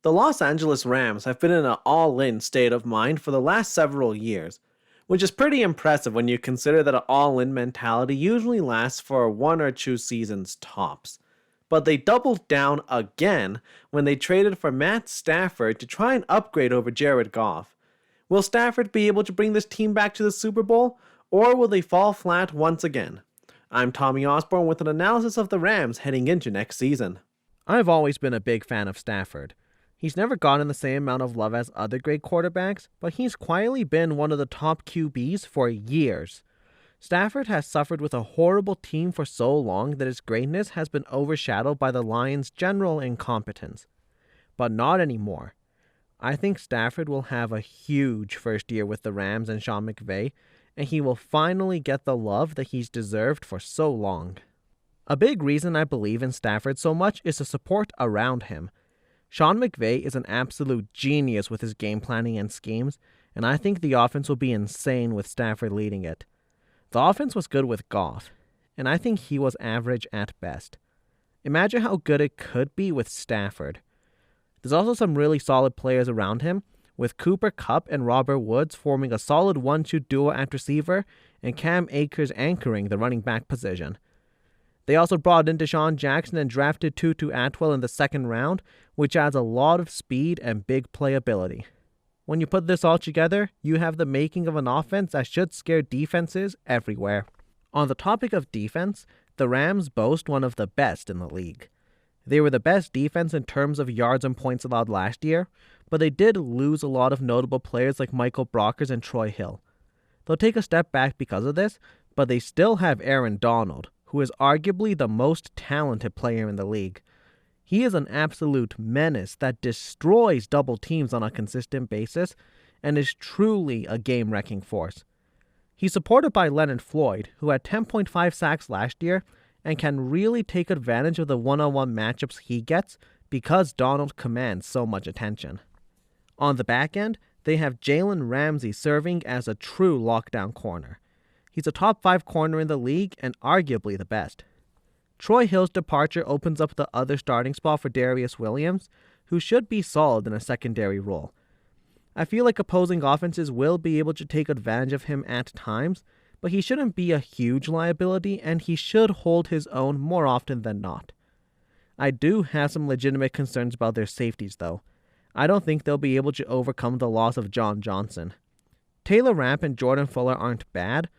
The Los Angeles Rams have been in an all-in state of mind for the last several years, which is pretty impressive when you consider that an all-in mentality usually lasts for 1 or 2 seasons tops. But they doubled down again when they traded for Matt Stafford to try and upgrade over Jared Goff. Will Stafford be able to bring this team back to the Super Bowl, or will they fall flat once again? I'm Tommy Osborne with an analysis of the Rams heading into next season. I've always been a big fan of Stafford. He's never gotten the same amount of love as other great quarterbacks, but he's quietly been one of the top QBs for years. Stafford has suffered with a horrible team for so long that his greatness has been overshadowed by the Lions' general incompetence. But not anymore. I think Stafford will have a huge first year with the Rams and Sean McVay, and he will finally get the love that he's deserved for so long. A big reason I believe in Stafford so much is the support around him. Sean McVay is an absolute genius with his game planning and schemes, and I think the offense will be insane with Stafford leading it. The offense was good with Goff, and I think he was average at best. Imagine how good it could be with Stafford. There's also some really solid players around him, with Cooper Kupp and Robert Woods forming a solid 1-2 duo at receiver and Cam Akers anchoring the running back position. They also brought in Deshaun Jackson and drafted Tutu Atwell in the second round, which adds a lot of speed and big playability. When you put this all together, you have the making of an offense that should scare defenses everywhere. On the topic of defense, the Rams boast one of the best in the league. They were the best defense in terms of yards and points allowed last year, but they did lose a lot of notable players like Michael Brockers and Troy Hill. They'll take a step back because of this, but they still have Aaron Donald, who is arguably the most talented player in the league. He is an absolute menace that destroys double teams on a consistent basis and is truly a game-wrecking force. He's supported by Leonard Floyd, who had 10.5 sacks last year and can really take advantage of the one-on-one matchups he gets because Donald commands so much attention. On the back end, they have Jalen Ramsey serving as a true lockdown corner. He's a top 5 corner in the league and arguably the best. Troy Hill's departure opens up the other starting spot for Darius Williams, who should be solid in a secondary role. I feel like opposing offenses will be able to take advantage of him at times, but he shouldn't be a huge liability and he should hold his own more often than not. I do have some legitimate concerns about their safeties though. I don't think they'll be able to overcome the loss of John Johnson. Taylor Rapp and Jordan Fuller aren't bad,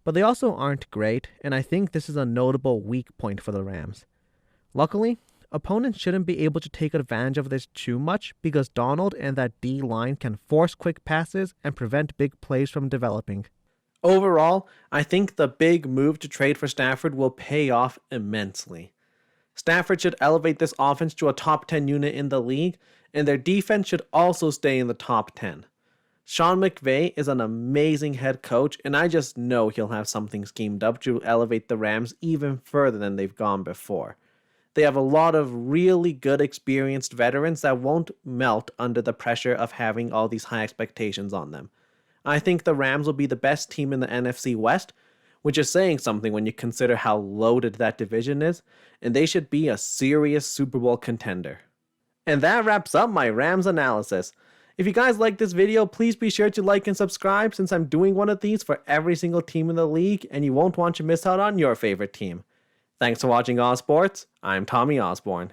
but they also aren't great, and I think this is a notable weak point for the Rams. Luckily, opponents shouldn't be able to take advantage of this too much because Donald and that D-line can force quick passes and prevent big plays from developing. Overall, I think the big move to trade for Stafford will pay off immensely. Stafford should elevate this offense to a top 10 unit in the league, and their defense should also stay in the top 10. Sean McVay is an amazing head coach, and I just know he'll have something schemed up to elevate the Rams even further than they've gone before. They have a lot of really good experienced veterans that won't melt under the pressure of having all these high expectations on them. I think the Rams will be the best team in the NFC West, which is saying something when you consider how loaded that division is, and they should be a serious Super Bowl contender. And that wraps up my Rams analysis. If you guys like this video, please be sure to like and subscribe since I'm doing one of these for every single team in the league and you won't want to miss out on your favorite team. Thanks for watching All Sports. I'm Tommy Osborne.